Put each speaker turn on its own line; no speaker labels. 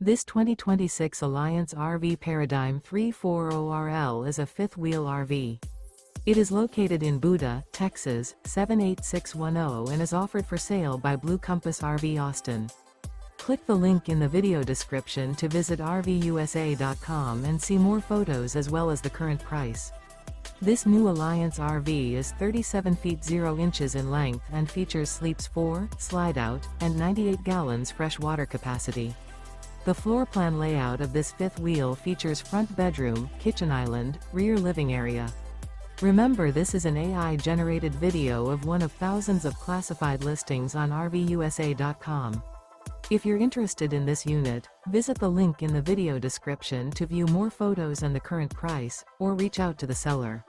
This 2026 Alliance RV Paradigm 340RL is a fifth-wheel RV. It is located in Buda, Texas, 78610 and is offered for sale by Blue Compass RV Austin. Click the link in the video description to visit RVUSA.com and see more photos as well as the current price. This new Alliance RV is 37 feet 0 inches in length and features sleeps 4, Slideout, and 98 gallons fresh water capacity. The floor plan layout of this fifth wheel features front bedroom, kitchen island, rear living area. Remember, this is an AI-generated video of one of thousands of classified listings on RVUSA.com. If you're interested in this unit, visit the link in the video description to view more photos and the current price, or reach out to the seller.